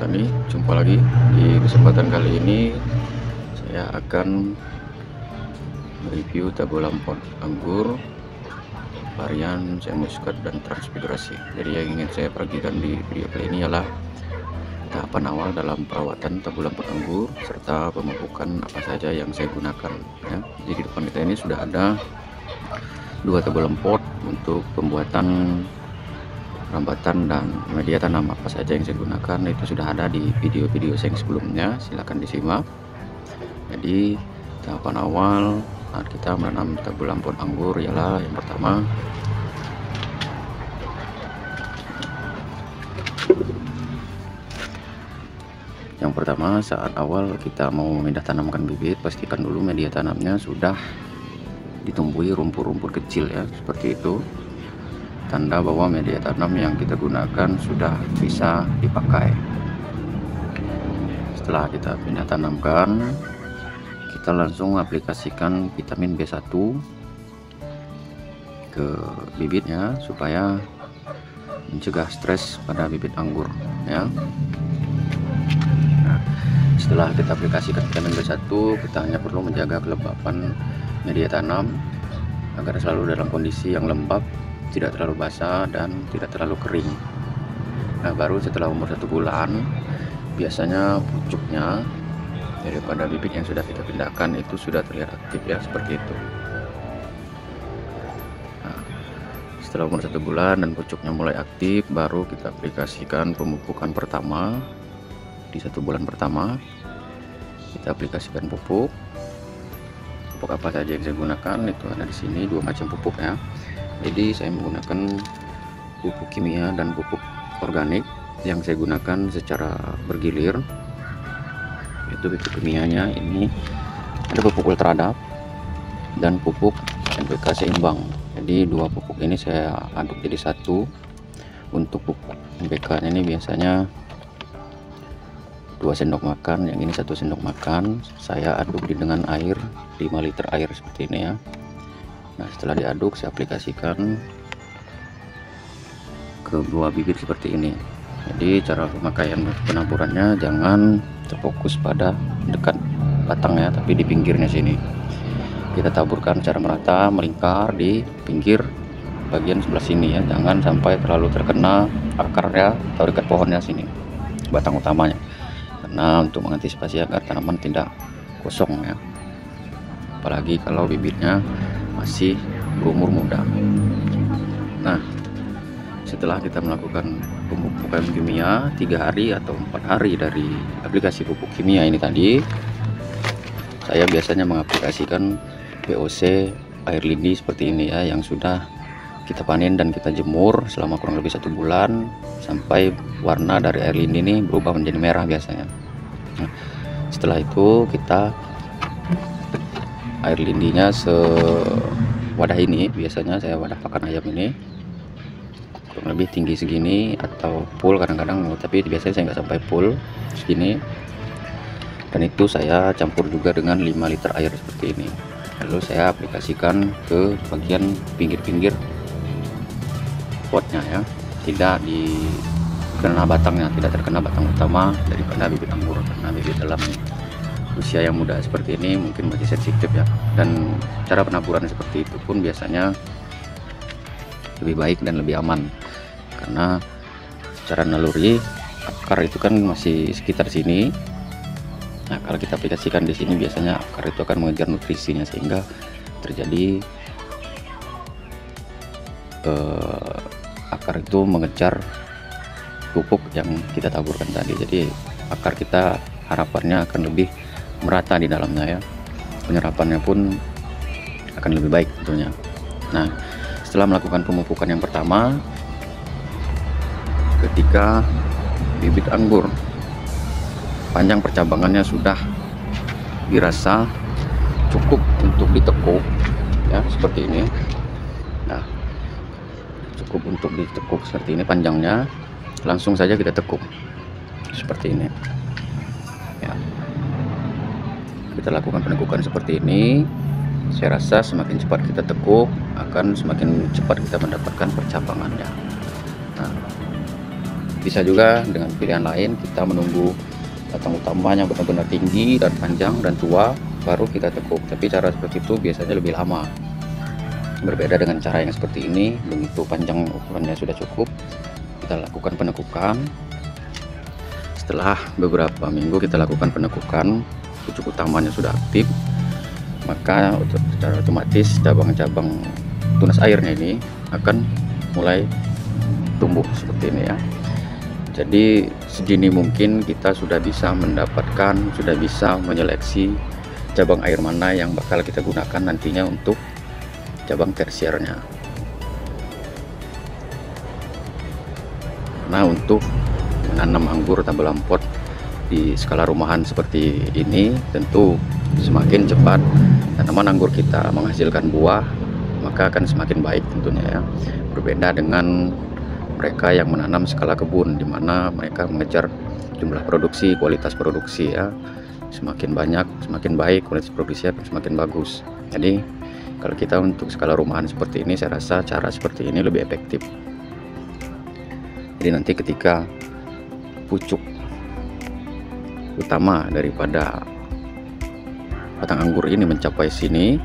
Petani, jumpa lagi. Di kesempatan kali ini saya akan mereview tabulam pot anggur varian Saint Muscat dan transmigrasi. Jadi yang ingin saya bagikan di video kali ini ialah tahapan awal dalam perawatan tabulam pot anggur serta pemupukan apa saja yang saya gunakan ya. Jadi di depan kita ini sudah ada dua tabulam pot untuk pembuatan rambatan dan media tanam apa saja yang saya gunakan itu sudah ada di video-video saya yang sebelumnya, silahkan disimak. Jadi tahapan awal saat kita menanam tabulam pot anggur ialah yang pertama saat awal kita mau memindah tanamkan bibit, pastikan dulu media tanamnya sudah ditumbuhi rumput-rumput kecil ya, seperti itu. Tanda bahwa media tanam yang kita gunakan sudah bisa dipakai. Setelah kita pindah tanamkan, kita langsung aplikasikan vitamin B1 ke bibitnya supaya mencegah stres pada bibit anggur ya. Nah, setelah kita aplikasikan vitamin B1, kita hanya perlu menjaga kelembapan media tanam agar selalu dalam kondisi yang lembab, tidak terlalu basah dan tidak terlalu kering. Nah, baru setelah umur 1 bulan biasanya pucuknya daripada bibit yang sudah kita pindahkan itu sudah terlihat aktif ya, seperti itu. Nah, setelah umur 1 bulan dan pucuknya mulai aktif, baru kita aplikasikan pemupukan pertama. Di 1 bulan pertama kita aplikasikan pupuk apa saja yang saya gunakan itu ada di sini, 2 macam pupuk ya. Jadi saya menggunakan pupuk kimia dan pupuk organik yang saya gunakan secara bergilir. Itu pupuk kimianya ini ada pupuk ultradap dan pupuk NPK seimbang. Jadi 2 pupuk ini saya aduk jadi satu. Untuk pupuk NPK ini biasanya 2 sendok makan, yang ini 1 sendok makan. Saya aduk dengan air 5 liter air seperti ini ya. Nah, setelah diaduk saya aplikasikan ke buah bibit seperti ini. Jadi cara pemakaian penaburannya jangan terfokus pada dekat batangnya, tapi di pinggirnya sini. Kita taburkan secara merata, melingkar di pinggir bagian sebelah sini ya. Jangan sampai terlalu terkena akarnya atau dekat pohonnya sini, batang utamanya. Karena untuk mengantisipasi agar tanaman tidak kosong ya. Apalagi kalau bibitnya masih berumur muda. Nah, setelah kita melakukan pemupukan kimia 3 hari atau 4 hari dari aplikasi pupuk kimia ini tadi, saya biasanya mengaplikasikan VOC air lindi seperti ini ya, yang sudah kita panen dan kita jemur selama kurang lebih 1 bulan sampai warna dari air lindi ini berubah menjadi merah biasanya. Nah, setelah itu kita air lindinya sewadah ini, biasanya saya wadah pakan ayam ini kurang lebih tinggi segini atau full kadang-kadang, tapi biasanya saya nggak sampai full segini. Dan itu saya campur juga dengan 5 liter air seperti ini. Lalu saya aplikasikan ke bagian pinggir-pinggir potnya ya, tidak terkena batangnya, tidak terkena batang utama daripada bibit anggur. Karena bibit dalam usia yang muda seperti ini mungkin masih sensitif ya, dan cara penaburan seperti itu pun biasanya lebih baik dan lebih aman karena secara naluri akar itu kan masih sekitar sini. Nah, kalau kita aplikasikan di sini biasanya akar itu akan mengejar nutrisinya sehingga terjadi akar itu mengejar pupuk yang kita taburkan tadi. Jadi akar kita harapannya akan lebih merata di dalamnya ya, penyerapannya pun akan lebih baik tentunya. Nah, setelah melakukan pemupukan yang pertama, ketika bibit anggur panjang percabangannya sudah dirasa cukup untuk ditekuk ya, seperti ini. Nah, cukup untuk ditekuk seperti ini panjangnya, langsung saja kita tekuk seperti ini ya. Kita lakukan penekukan seperti ini. Saya rasa semakin cepat kita tekuk, akan semakin cepat kita mendapatkan percabangannya. Nah, Bisa juga dengan pilihan lain, kita menunggu batang utamanya benar-benar tinggi dan panjang dan tua, baru kita tekuk. Tapi cara seperti itu biasanya lebih lama. Berbeda dengan cara yang seperti ini, begitu panjang ukurannya sudah cukup, kita lakukan penekukan. Setelah beberapa minggu kita lakukan penekukan, pucuk utamanya sudah aktif, maka secara otomatis cabang-cabang tunas airnya ini akan mulai tumbuh seperti ini ya. Jadi sedini mungkin kita sudah bisa mendapatkan, sudah bisa menyeleksi cabang air mana yang bakal kita gunakan nantinya untuk cabang tersiernya. Nah, untuk menanam anggur tabel lampot di skala rumahan seperti ini, tentu semakin cepat tanaman anggur kita menghasilkan buah, maka akan semakin baik tentunya ya. Berbeda dengan mereka yang menanam skala kebun, di mana mereka mengejar jumlah produksi, kualitas produksi ya. Semakin banyak, semakin baik, kualitas produksi akan semakin bagus. Jadi kalau kita untuk skala rumahan seperti ini, saya rasa cara seperti ini lebih efektif. Jadi nanti ketika pucuk utama daripada batang anggur ini mencapai sini,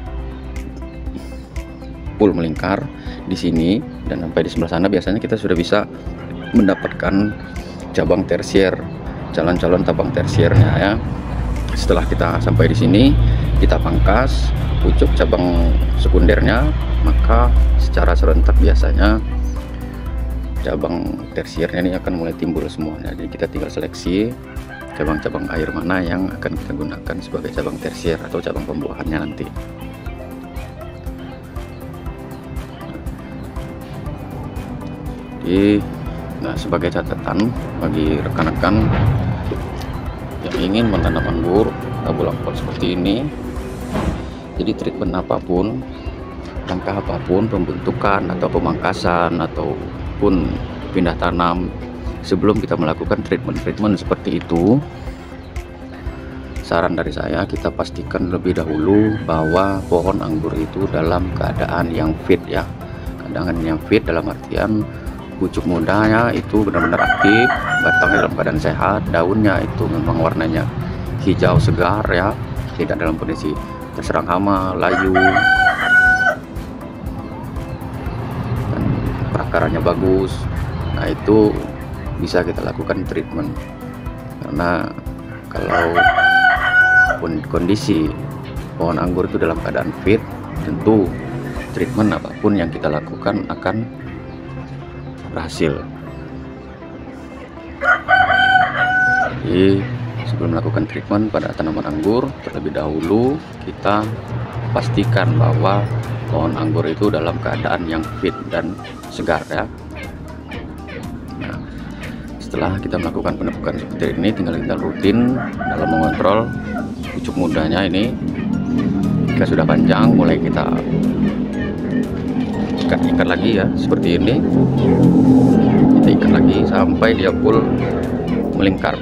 full melingkar di sini dan sampai di sebelah sana, biasanya kita sudah bisa mendapatkan cabang tersier, calon-calon tabang tersiernya ya. Setelah kita sampai di sini, kita pangkas pucuk cabang sekundernya, maka secara serentak biasanya cabang tersiernya ini akan mulai timbul semuanya. Jadi kita tinggal seleksi cabang-cabang air mana yang akan kita gunakan sebagai cabang tersier atau cabang pembuahannya nanti. Jadi, nah sebagai catatan bagi rekan-rekan yang ingin menanam anggur tabel lampot seperti ini, jadi treatment apapun, langkah apapun, pembentukan atau pemangkasan ataupun pindah tanam, sebelum kita melakukan treatment seperti itu, saran dari saya, kita pastikan lebih dahulu bahwa pohon anggur itu dalam keadaan yang fit ya. Keadaan yang fit dalam artian pucuk mudanya itu benar-benar aktif, batangnya dalam keadaan sehat, daunnya itu memang warnanya hijau segar ya, tidak dalam kondisi terserang hama, layu, dan perakarannya bagus. Nah, itu bisa kita lakukan treatment. Karena kalau kondisi pohon anggur itu dalam keadaan fit, tentu treatment apapun yang kita lakukan akan berhasil. Jadi sebelum melakukan treatment pada tanaman anggur, terlebih dahulu kita pastikan bahwa pohon anggur itu dalam keadaan yang fit dan segar ya. Nah, setelah kita melakukan penepukan seperti ini, tinggal kita rutin dalam mengontrol pucuk mudanya ini. Jika sudah panjang, mulai kita ikat lagi ya, seperti ini. Kita ikat lagi sampai dia full melingkar.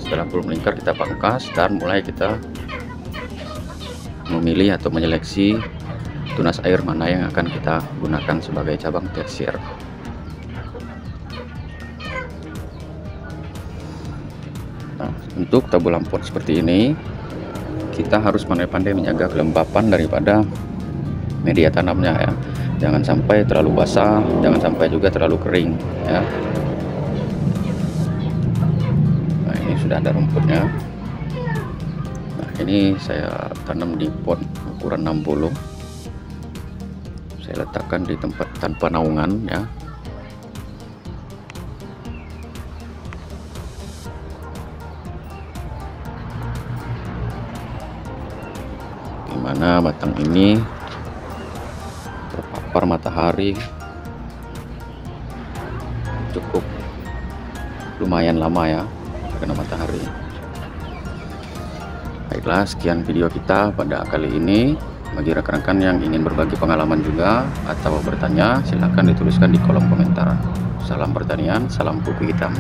Setelah full melingkar, kita pangkas dan mulai kita memilih atau menyeleksi tunas air mana yang akan kita gunakan sebagai cabang tersier. Nah, untuk tabel lampot seperti ini, kita harus pandai-pandai menjaga kelembapan daripada media tanamnya ya. Jangan sampai terlalu basah, jangan sampai juga terlalu kering ya. Nah, ini sudah ada rumputnya. Nah, ini saya tanam di pot ukuran 60. Saya letakkan di tempat tanpa naungan ya. Dimana batang ini terpapar matahari cukup lumayan lama ya, kena matahari. Baiklah, sekian video kita pada kali ini. Bagi rekan-rekan yang ingin berbagi pengalaman juga atau bertanya, silahkan dituliskan di kolom komentar. Salam pertanian, salam kuku hitam.